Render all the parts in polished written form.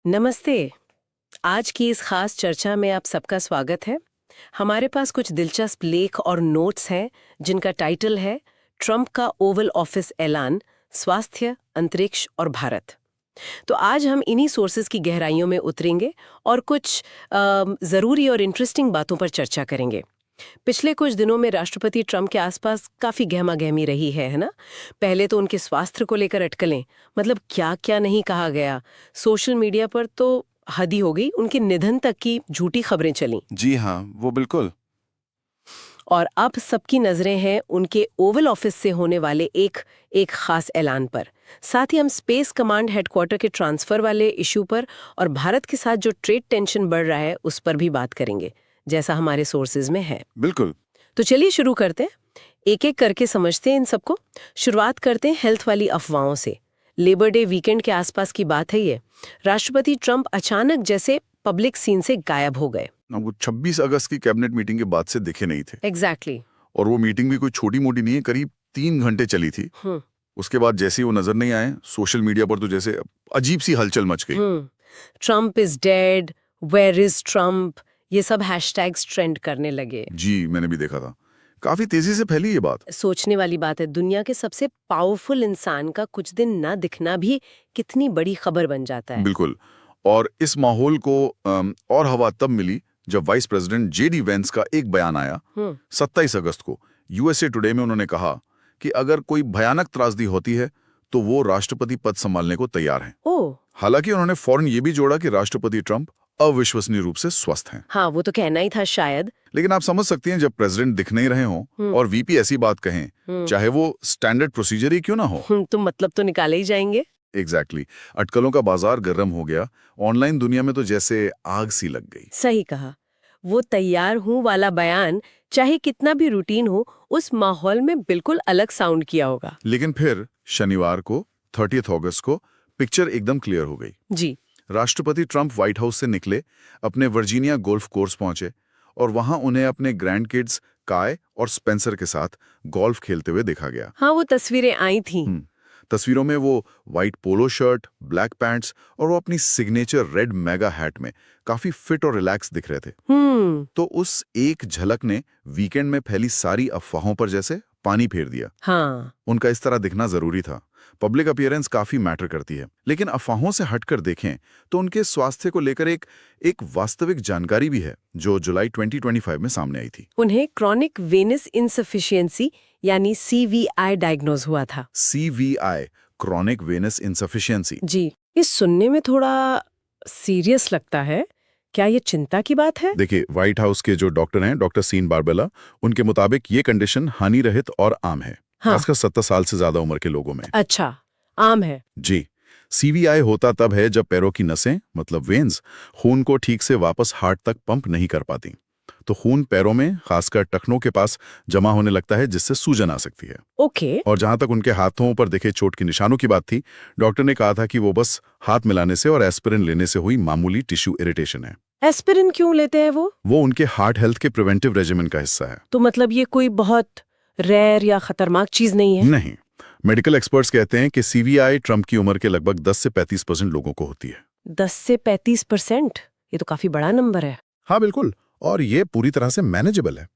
नमस्ते। आज की इस खास चर्चा में आप सबका स्वागत है। हमारे पास कुछ दिलचस्प लेख और नोट्स हैं जिनका टाइटल है ट्रंप का ओवल ऑफिस ऐलान, स्वास्थ्य, अंतरिक्ष और भारत। तो आज हम इन्हीं सोर्सेज की गहराइयों में उतरेंगे और कुछ ज़रूरी और इंटरेस्टिंग बातों पर चर्चा करेंगे। पिछले कुछ दिनों में राष्ट्रपति ट्रंप के आसपास काफी गहमा-गहमी रही है ना? पहले तो उनके स्वास्थ्य को लेकर अटकलें, मतलब क्या-क्या नहीं कहा गया। सोशल मीडिया पर तो हद ही हो गई, उनके निधन तक की झूठी खबरें चलीं। जी हाँ, वो बिल्कुल। और अब सबकी नजरें हैं उनके ओवल ऑफिस से होने वाले एक खास ऐलान पर। साथ ही हम स्पेस कमांड हेडक्वार्टर के ट्रांसफर वाले इशू पर और भारत के साथ जो ट्रेड टेंशन बढ़ रहा है उस पर भी बात करेंगे, जैसा हमारे सोर्सेज में है। बिल्कुल। तो चलिए शुरू करते हैं, एक-एक करके समझते हैं इन सबको। शुरुआत करते हैं हेल्थ वाली अफवाहों से। लेबर डे वीकेंड के आसपास की बात है ये। राष्ट्रपति ट्रंप अचानक जैसे पब्लिक सीन से गायब हो गए। वो 26 अगस्त की कैबिनेट मीटिंग के बाद से दिखे नहीं थे। एग्जैक्टली। और वो मीटिंग भी कोई छोटी-मोटी नहीं है, करीब 3 घंटे चली थी। उसके बाद जैसे ही वो नजर नहीं आए, सोशल मीडिया पर तो जैसे अजीब सी हलचल मच गई। Trump is dead, where is Trump, ये सब हैशटैग्स ट्रेंड करने लगे। जी, मैंने भी देखा था। काफी तेजी से फैली ये बात। सोचने वाली बात है, दुनिया के सबसे पावरफुल इंसान का कुछ दिन ना दिखना भी कितनी बड़ी खबर बन जाता है। बिल्कुल। और इस माहौल को और हवा तब मिली जब वाइस प्रेसिडेंट जेडी वेंस का एक बयान आया 27 अगस्त को। यूएसए टुडे में उन्होंने कहा कि अगर कोई भयानक त्रासदी होती है तो वो राष्ट्रपति पद संभालने को तैयार हैं। हालांकि उन्होंने फौरन ये भी जोड़ा कि राष्ट्रपति ट्रंप अविश्वसनीय रूप से स्वस्थ हैं। हाँ, वो तो कहना ही था शायद। लेकिन आप समझ सकती हैं, जब प्रेसिडेंट दिख नहीं रहे हों और वीपी ऐसी बात कहें, चाहे वो स्टैंडर्ड प्रोसीजर ही क्यों ना हो। तो मतलब तो निकाले ही जाएंगे। एग्जैक्टली। अटकलों का बाजार गर्म हो गया। ऑनलाइन दुनिया में तो जैसे आग सी लग गई। सही कहा। वो तैयार हूं वाला बयान चाहे कितना भी रूटीन हो, उस माहौल में बिल्कुल अलग साउंड किया होगा। लेकिन फिर शनिवार को 30 अगस्त को पिक्चर एकदम क्लियर हो गई। जी। राष्ट्रपति ट्रंप व्हाइट हाउस से निकले, अपने वर्जीनिया गोल्फ कोर्स पहुंचे और वहां उन्हें अपने ग्रैंड किड्स काय और स्पेंसर के साथ गोल्फ खेलते हुए देखा गया। हाँ, वो तस्वीरें आई थी। तस्वीरों में वो white polo shirt, black pants और वो अपनी सिग्नेचर रेड मेगा हैट में काफी फिट और रिलैक्स दिख रहे थे। तो उस एक झलक ने वीकेंड में फैली सारी अफवाहों पर जैसे पानी फेर दिया। हाँ। उनका इस तरह दिखना जरूरी था। पब्लिक अपीयरेंस काफी मैटर करती है। लेकिन अफवाहों से हटकर देखें तो उनके स्वास्थ्य को लेकर एक वास्तविक जानकारी भी है जो जुलाई 2025 में सामने आई थी। उन्हें क्रॉनिक वेनस इनसफिशिएंसी यानी सीवीआई डायग्नोज हुआ था। CVI, chronic venous insufficiency. जी, ये सुनने में थोड़ा सीरियस लगता है। क्या ये चिंता की बात है? देखिए, व्हाइट हाउस के जो डॉक्टर हैं, डॉक्टर सीन बारबेला, उनके मुताबिक ये कंडीशन हानि रहित और आम है। हाँ। खासकर 70 साल से ज्यादा उम्र के लोगों में। अच्छा, आम है। जी। सीवीआई होता तब है जब पैरों की नसें, मतलब वेन्स, खून को ठीक से वापस हार्ट तक पंप नहीं कर पाती। तो खून पैरों में, खासकर टखनों के पास जमा होने लगता है, जिससे सूजन आ सकती है। ओके। और जहां तक उनके हाथों पर दिखे चोट के निशानों की बात थी, डॉक्टर ने कहा था कि वो बस हाथ मिलाने से और एस्पिरिन लेने से हुई मामूली टिश्यू इरिटेशन है। एस्पिरिन क्यों लेते हैं वो? वो उनके हार्ट हेल्थ के प्रिवेंटिव रेजिमेन का हिस्सा है। तो मतलब ये कोई बहुत रेयर या खतरनाक चीज नहीं है? नहीं। मेडिकल एक्सपर्ट्स कहते हैं कि सीवीआई ट्रंप की उम्र के लगभग 10 से 35% लोगों को होती है। 10 से 35%? ये तो काफी बड़ा नंबर है। हाँ बिल्कुल, और ये पूरी तरह से मैनेजेबल है।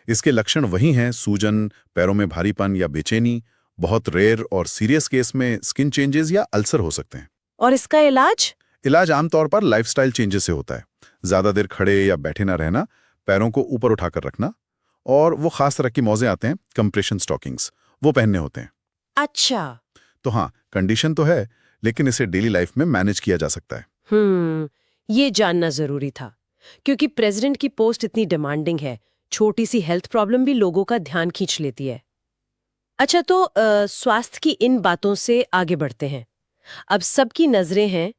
इसके लक्षण वही हैं, सूजन, पैरों में भारीपन या बेचैनी, बहुत रेयर और सीरियस केस में स्किन चेंजेस या अल्सर हो सकते हैं। और इसका इलाज? इलाज आमतौर पर लाइफस्टाइल चेंजेस से होता है। ज्यादा देर खड़े या बैठे ना रहना, पैरों को ऊपर उठाकर रखना, और वो खास तरह की मौजें आते हैं, कंप्रेशन स्टॉकिंग्स, वो पहनने होते हैं। अच्छा। तो हाँ, कंडीशन तो है, लेकिन इसे डेली लाइफ में मैनेज किया जा सकता है। ये जानना जरूरी था, क्योंकि प्रेसिडेंट की पोस्ट इतनी डिमांडिंग है, छोटी सी हेल्थ प्रॉब्लम भी लोगों का ध्यान खींच लेती है। अच्छा, तो स्वास्थ्य की इन बातों से आगे बढ़ते हैं। अब सबकी नजरें हैं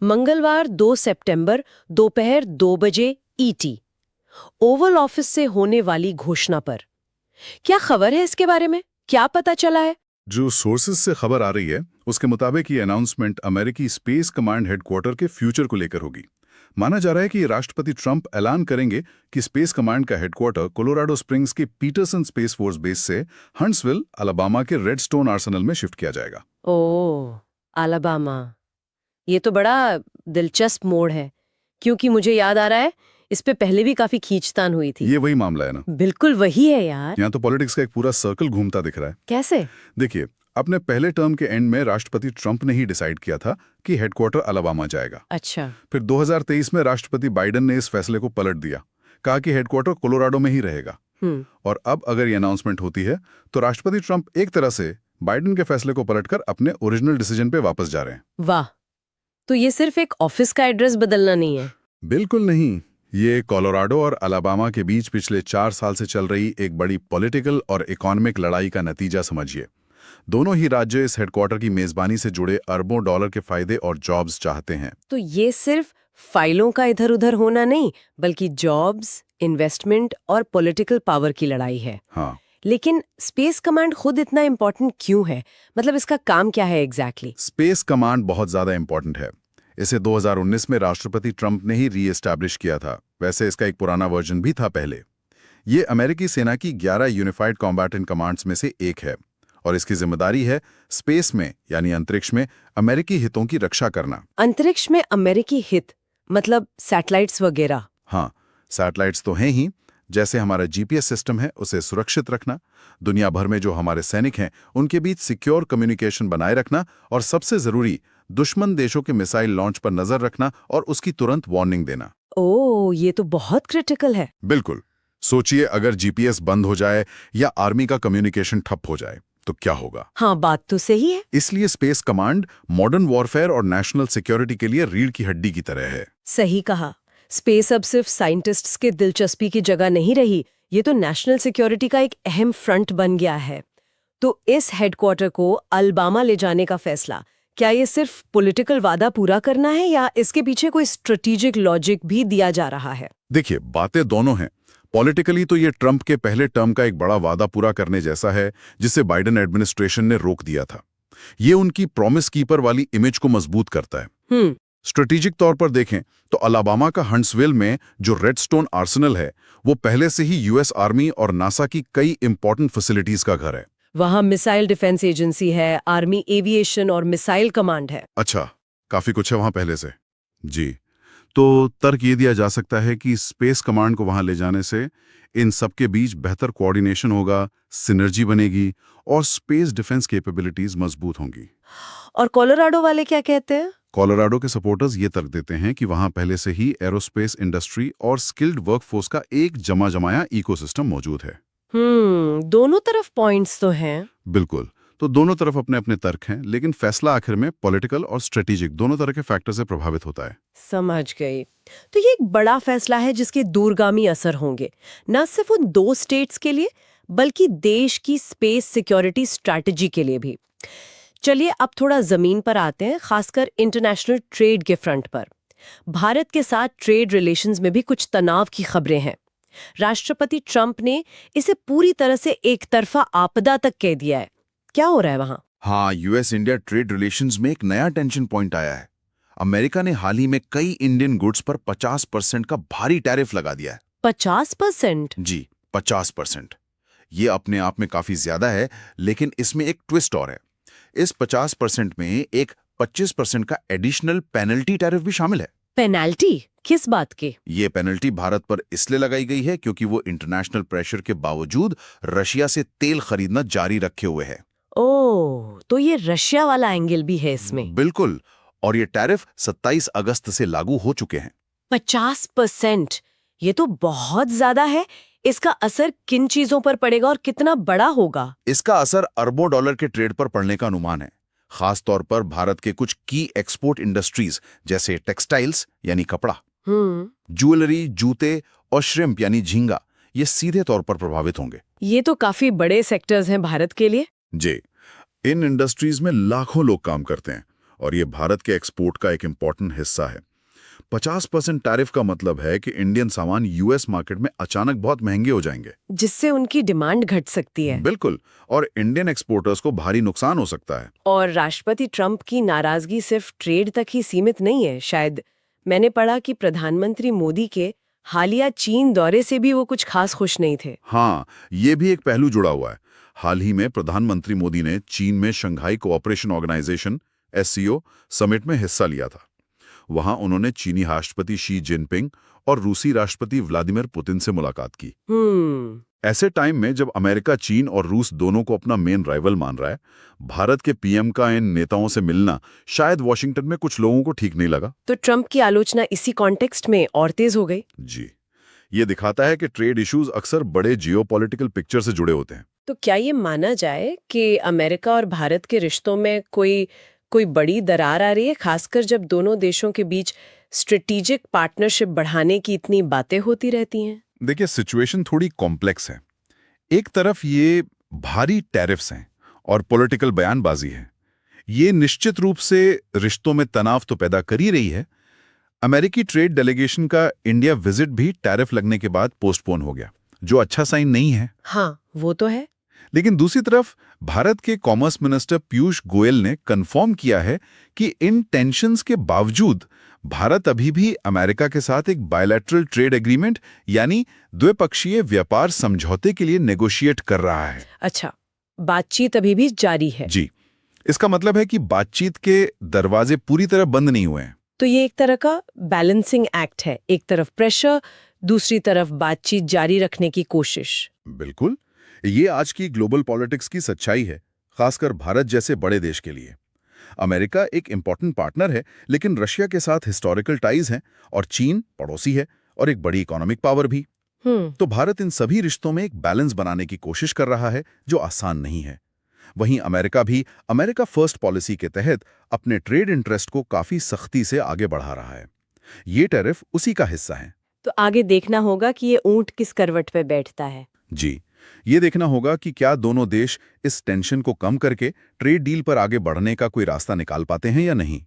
मंगलवार 2 सितंबर दोपहर 2 बजे ईटी ओवल ऑफिस से होने वाली घोषणा पर। क्या खबर है इसके बारे में? क्या पता चला है? जो सोर्सेज से खबर आ रही है, उसके मुताबिक ये अनाउंसमेंट अमेरिकी स्पेस कमांड हेडक्वार्टर के फ्यूचर को लेकर होगी। माना जा रहा है कि राष्ट्रपति ट्रंप ऐलान करेंगे कि स्पेस कमांड का हेडक्वार्टर कोलोराडो स्प्रिंग्स के पीटरसन स्पेस फोर्स बेस से हंट्सविल, अलाबामा के रेडस्टोन आर्सेनल में शिफ्ट किया जाएगा। ओह, अलाबामा, ये तो बड़ा दिलचस्प मोड़ है, क्योंकि मुझे याद आ रहा है इस पे पहले भी काफी खींचतान हुई थी। ये वही मामला है ना। बिल्कुल वही है यार। यहाँ तो पॉलिटिक्स का एक पूरा सर्कल घूमता दिख रहा है। कैसे? देखिए, अपने पहले टर्म के एंड में राष्ट्रपति ट्रंप ने ही डिसाइड किया था कि हेडक्वार्टर अलाबामा जाएगा। अच्छा। फिर 2023 में राष्ट्रपति बाइडेन ने इस फैसले को पलट दिया, कहा कि हेडक्वार्टर कोलोराडो में ही रहेगा। और अब अगर ये अनाउंसमेंट होती है तो राष्ट्रपति ट्रंप एक तरह से बाइडेन के फैसले को पलटकर अपने ओरिजिनल डिसीजन पे वापस जा रहे हैं। वाह, तो ये सिर्फ एक ऑफिस का एड्रेस बदलना नहीं है? बिल्कुल नहीं। ये कोलोराडो और अलाबामा के बीच पिछले 4 साल से चल रही एक बड़ी पॉलिटिकल और इकोनॉमिक लड़ाई का नतीजा समझिए। दोनों ही राज्य इस हेडक्वार्टर की मेजबानी से जुड़े अरबों डॉलर के फायदे और जॉब्स चाहते हैं। तो ये सिर्फ फाइलों का इधर उधर होना नहीं, बल्कि जॉब्स, इन्वेस्टमेंट और पॉलिटिकल पावर की लड़ाई है। हाँ, लेकिन स्पेस कमांड खुद इतना इम्पोर्टेंट क्यों है? मतलब इसका काम क्या है एग्जैक्टली? स्पेस कमांड बहुत ज्यादा इंपॉर्टेंट है। इसे 2019 में राष्ट्रपति ट्रंप ने ही रीएस्टैब्लिश किया था। वैसे इसका एक पुराना वर्जन भी था पहले। ये अमेरिकी सेना की 11 यूनिफाइड कॉम्बैटेंट कमांड्स में से एक है और इसकी जिम्मेदारी है स्पेस में यानी अंतरिक्ष में अमेरिकी हितों की रक्षा करना। अंतरिक्ष में अमेरिकी हित मतलब सैटेलाइट्स वगैरह? हाँ, सैटेलाइट्स तो हैं ही। जैसे हमारा जीपीएस सिस्टम है, उसे सुरक्षित रखना, दुनिया भर में जो हमारे सैनिक हैं उनके बीच सिक्योर कम्युनिकेशन बनाए रखना, और सबसे जरूरी दुश्मन देशों के मिसाइल लॉन्च पर नजर रखना और उसकी तुरंत वार्निंग देना। ओह, ये तो बहुत क्रिटिकल है। बिल्कुल। सोचिए, अगर जीपीएस बंद हो जाए या आर्मी का कम्युनिकेशन ठप हो जाए तो क्या होगा? हाँ, बात तो सही है। इसलिए स्पेस कमांड मॉडर्न वॉरफेयर और नेशनल सिक्योरिटी के लिए रीढ़ की हड्डी की तरह है। सही कहा। स्पेस अब सिर्फ साइंटिस्ट्स के दिलचस्पी की जगह नहीं रही, ये तो नेशनल सिक्योरिटी का एक अहम फ्रंट बन गया है। तो इस हेडक्वार्टर को अल्बामा ले जाने का फैसला, क्या ये सिर्फ पॉलिटिकल वादा पूरा करना है या इसके पीछे कोई स्ट्रेटेजिक लॉजिक भी दिया जा रहा है? देखिए, बातें दोनों हैं। पॉलिटिकली तो ये ट्रंप के पहले टर्म का एक बड़ा वादा पूरा करने जैसा है, जिसे बाइडेन एडमिनिस्ट्रेशन ने रोक दिया था। ये उनकी प्रॉमिस कीपर वाली इमेज को मजबूत करता है। स्ट्रेटेजिक तौर पर देखें तो अलाबामा का हंट्सविल में जो रेडस्टोन आर्सेनल है, वो पहले से ही यूएस आर्मी और नासा की कई इंपॉर्टेंट फैसिलिटीज का घर है। वहाँ मिसाइल डिफेंस एजेंसी है, आर्मी एविएशन और मिसाइल कमांड है। अच्छा, काफी कुछ है वहां पहले से। जी, तो तर्क ये दिया जा सकता है कि स्पेस कमांड को वहां ले जाने से इन सब के बीच बेहतर कोऑर्डिनेशन होगा, सिनर्जी बनेगी और स्पेस डिफेंस कैपेबिलिटीज मजबूत होंगी। और कोलोराडो वाले क्या कहते हैं? कोलोराडो के सपोर्टर्स ये तर्क देते हैं कि वहां पहले से ही एरोस्पेस इंडस्ट्री और स्किल्ड वर्कफोर्स का एक जमाया इकोसिस्टम मौजूद है। दोनों तरफ पॉइंट्स तो हैं। बिल्कुल। तो दोनों तरफ अपने अपने तर्क हैं, लेकिन फैसला आखिर में पॉलिटिकल और स्ट्रेटेजिक दोनों तरह के फैक्टर से प्रभावित होता है। समझ गई। तो ये एक बड़ा फैसला है जिसके दूरगामी असर होंगे, न सिर्फ उन 2 स्टेट्स के लिए बल्कि देश की स्पेस सिक्योरिटी स्ट्रैटेजी के लिए भी। चलिए अब थोड़ा जमीन पर आते हैं, खासकर इंटरनेशनल ट्रेड के फ्रंट पर। भारत के साथ ट्रेड रिलेशंस में भी कुछ तनाव की खबरें हैं। राष्ट्रपति ट्रंप ने इसे पूरी तरह से एक तरफा आपदा तक कह दिया है। क्या हो रहा है वहां? हाँ, यूएस इंडिया ट्रेड रिलेशंस में एक नया टेंशन पॉइंट आया है। अमेरिका ने हाल ही में कई इंडियन गुड्स पर 50% का भारी टैरिफ लगा दिया है। 50%? जी, 50%। ये अपने आप में काफी ज्यादा है, लेकिन इसमें एक ट्विस्ट और है। इस 50% में एक 25% का एडिशनल पेनल्टी टैरिफ भी शामिल है। पेनल्टी? किस बात की? ये पेनल्टी भारत पर इसलिए लगाई गई है क्योंकि वो इंटरनेशनल प्रेशर के बावजूद रशिया से तेल खरीदना जारी रखे हुए है। ओह, तो ये रशिया वाला एंगल भी है इसमें? बिल्कुल। और ये टैरिफ 27 अगस्त से लागू हो चुके हैं। 50%? ये तो बहुत ज्यादा है। इसका असर किन चीजों पर पड़ेगा और कितना बड़ा होगा? इसका असर अरबों डॉलर के ट्रेड पर पड़ने का अनुमान है। खास तौर पर भारत के कुछ की एक्सपोर्ट इंडस्ट्रीज जैसे टेक्सटाइल्स यानी कपड़ा, ज्वेलरी, जूते और श्रिम्प यानी झींगा, ये सीधे तौर पर प्रभावित होंगे। ये तो काफी बड़े सेक्टर्स हैं भारत के लिए। जी, इन इंडस्ट्रीज में लाखों लोग काम करते हैं और ये भारत के एक्सपोर्ट का एक इम्पॉर्टेंट हिस्सा है। 50% टैरिफ का मतलब है कि इंडियन सामान यूएस मार्केट में अचानक बहुत महंगे हो जाएंगे, जिससे उनकी डिमांड घट सकती है। बिल्कुल, और इंडियन एक्सपोर्टर्स को भारी नुकसान हो सकता है। और राष्ट्रपति ट्रंप की नाराजगी सिर्फ ट्रेड तक ही सीमित नहीं है। शायद मैंने पढ़ा कि प्रधानमंत्री मोदी के हालिया चीन दौरे से भी वो कुछ खास खुश नहीं थे। हाँ, ये भी एक पहलू जुड़ा हुआ है। हाल ही में प्रधानमंत्री मोदी ने चीन में Shanghai cooperation organisation SCO summit में हिस्सा लिया था। वहां उन्होंने चीनी राष्ट्रपति शी जिनपिंग और रूसी राष्ट्रपति व्लादिमीर पुतिन से मुलाकात की। ऐसे टाइम में जब अमेरिका चीन और रूस दोनों को अपना मेन राइवल मान रहा है, भारत के पीएम का इन नेताओं से मिलना शायद वॉशिंगटन में कुछ लोगों को ठीक नहीं लगा। तो ट्रंप की आलोचना इसी कॉन्टेक्स्ट में और तेज हो गई। जी, ये दिखाता है कि ट्रेड इश्यूज अक्सर बड़े जियोपॉलिटिकल पिक्चर से जुड़े होते हैं। तो क्या ये माना जाए कि अमेरिका और भारत के रिश्तों में कोई बड़ी दरार आ रही है, खासकर जब दोनों देशों के बीच स्ट्रेटेजिक पार्टनरशिप बढ़ाने की इतनी बातें होती रहती हैं? देखिए, सिचुएशन थोड़ी कॉम्प्लेक्स है। एक तरफ ये भारी टैरिफ्स हैं और पॉलिटिकल बयानबाजी है। ये निश्चित रूप से रिश्तों में तनाव तो पैदा कर ही रही है। अमेरिकी ट्रेड डेलीगेशन का इंडिया विजिट भी टैरिफ लगने के बाद पोस्टपोन हो गया, जो अच्छा साइन नहीं है। हाँ, वो तो है। लेकिन दूसरी तरफ भारत के कॉमर्स मिनिस्टर पीयूष गोयल ने कंफर्म किया है कि इन टेंशन्स के बावजूद भारत अभी भी अमेरिका के साथ एक बायलैटरल ट्रेड एग्रीमेंट यानी द्विपक्षीय व्यापार समझौते के लिए नेगोशिएट कर रहा है। अच्छा, बातचीत अभी भी जारी है। जी, इसका मतलब है कि बातचीत के दरवाजे पूरी तरह बंद नहीं हुए हैं। तो ये एक तरह का बैलेंसिंग एक्ट है, एक तरफ प्रेशर, दूसरी तरफ बातचीत जारी रखने की कोशिश। बिल्कुल, ये आज की ग्लोबल पॉलिटिक्स की सच्चाई है, खासकर भारत जैसे बड़े देश के लिए। अमेरिका एक इंपॉर्टेंट पार्टनर है, लेकिन रशिया के साथ हिस्टोरिकल टाइज हैं और चीन पड़ोसी है और एक बड़ी इकोनॉमिक पावर भी। तो भारत इन सभी रिश्तों में एक बैलेंस बनाने की कोशिश कर रहा है, जो आसान नहीं है। वहीं अमेरिका भी अमेरिका फर्स्ट पॉलिसी के तहत अपने ट्रेड इंटरेस्ट को काफी सख्ती से आगे बढ़ा रहा है। ये टैरिफ उसी का हिस्सा है। तो आगे देखना होगा कि ये ऊंट किस करवट पे बैठता है। जी, ये देखना होगा कि क्या दोनों देश इस टेंशन को कम करके ट्रेड डील पर आगे बढ़ने का कोई रास्ता निकाल पाते हैं या नहीं।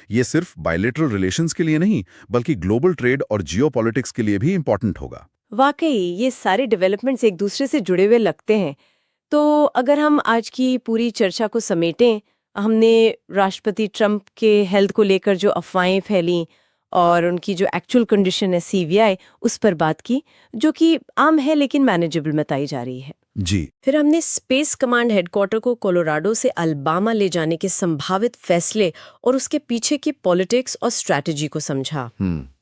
ये सिर्फ बायलैटरल रिलेशंस के लिए नहीं, बल्कि ग्लोबल ट्रेड और जियोपॉलिटिक्स के लिए भी इंपॉर्टेंट होगा। वाकई ये सारे डेवलपमेंट्स एक दूसरे से जुड़े हुए लगते हैं। तो अगर हम आज की पूरी चर्चा को समेटें, हमने राष्ट्रपति ट्रंप के हेल्थ को लेकर जो अफवाहें फैली और उनकी जो एक्चुअल कंडीशन है CVI, उस पर बात की, जो कि आम है लेकिन मैनेजेबल बताई जा रही है। जी, फिर हमने स्पेस कमांड हेडक्वार्टर को कोलोराडो से अल्बामा ले जाने के संभावित फैसले और उसके पीछे की पॉलिटिक्स और स्ट्रैटेजी को समझा।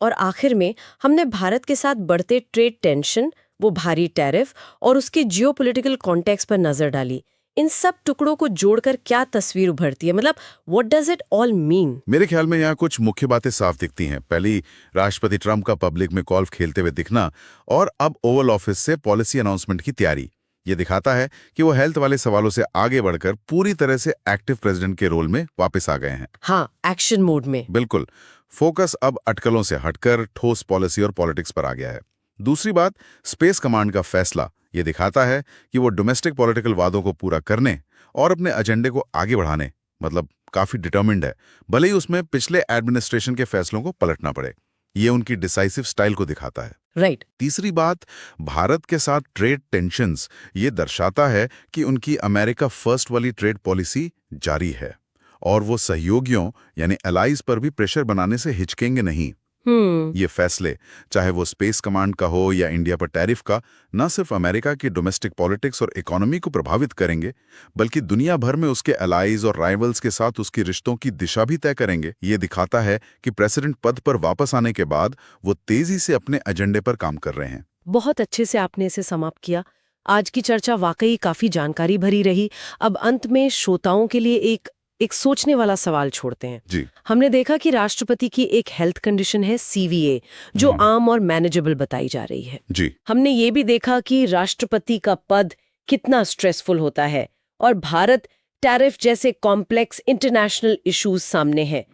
और आखिर में हमने भारत के साथ बढ़ते ट्रेड टेंशन, वो भारी टैरिफ और उसके जियोपॉलिटिकल कॉन्टेक्स्ट पर नजर डाली। इन सब टुकड़ों को जोड़कर क्या तस्वीर उभरती है, मतलब what does it all mean? मेरे ख्याल में यहाँ कुछ मुख्य बातें साफ दिखती हैं। पहली, राष्ट्रपति ट्रंप का पब्लिक में गोल्फ खेलते हुए दिखना और अब ओवल ऑफिस से पॉलिसी अनाउंसमेंट की तैयारी। ये दिखाता है कि वो हेल्थ वाले सवालों से आगे बढ़कर पूरी तरह से एक्टिव प्रेसिडेंट के रोल में वापस आ गए हैं। हाँ, एक्शन मोड में। बिल्कुल, फोकस अब अटकलों से हटकर ठोस पॉलिसी और पॉलिटिक्स पर आ गया है। दूसरी बात, स्पेस कमांड का फैसला ये दिखाता है कि वो डोमेस्टिक पॉलिटिकल वादों को पूरा करने और अपने एजेंडे को आगे बढ़ाने मतलब काफी डिटर्मिन्ड है, भले ही उसमें पिछले एडमिनिस्ट्रेशन के फैसलों को पलटना पड़े। ये उनकी डिसाइसिव स्टाइल को दिखाता है। राइट। तीसरी बात, भारत के साथ ट्रेड टेंशन्स ये दर्शाता है कि उनकी अमेरिका फर्स्ट वाली ट्रेड पॉलिसी जारी है और वो सहयोगियों यानी एलाइज पर भी प्रेशर बनाने से हिचकेंगे नहीं। ये फैसले, चाहे वो स्पेस कमांड का हो या इंडिया पर टैरिफ का, न सिर्फ अमेरिका की डोमेस्टिक पॉलिटिक्स और इकोनॉमी को प्रभावित करेंगे, बल्कि दुनिया भर में उसके एलाइज और राइवल्स के साथ उसके रिश्तों की दिशा भी तय करेंगे। ये दिखाता है कि प्रेसिडेंट पद पर वापस आने के बाद वो तेजी से अपने एजेंडे पर काम कर रहे हैं। बहुत अच्छे से आपने इसे समाप्त किया। आज की चर्चा वाकई काफी जानकारी भरी रही। अब अंत में श्रोताओं के लिए एक सोचने वाला सवाल छोड़ते हैं। जी, हमने देखा कि राष्ट्रपति की एक हेल्थ कंडीशन है CVA, जो आम और मैनेजेबल बताई जा रही है। जी, हमने ये भी देखा कि राष्ट्रपति का पद कितना स्ट्रेसफुल होता है और भारत टैरिफ जैसे कॉम्प्लेक्स इंटरनेशनल इश्यूज सामने है।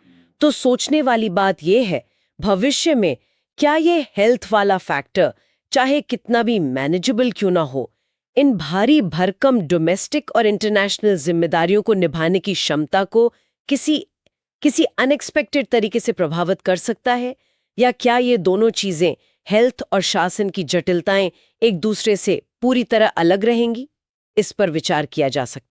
तो सोचने वाली बात यह है, भविष्य में क्या ये हेल्थ वाला फैक्टर, चाहे कितना भी मैनेजेबल क्यों ना हो, इन भारी भरकम डोमेस्टिक और इंटरनेशनल जिम्मेदारियों को निभाने की क्षमता को किसी अनएक्सपेक्टेड तरीके से प्रभावित कर सकता है? या क्या ये दोनों चीजें, हेल्थ और शासन की जटिलताएं, एक दूसरे से पूरी तरह अलग रहेंगी? इस पर विचार किया जा सकता है।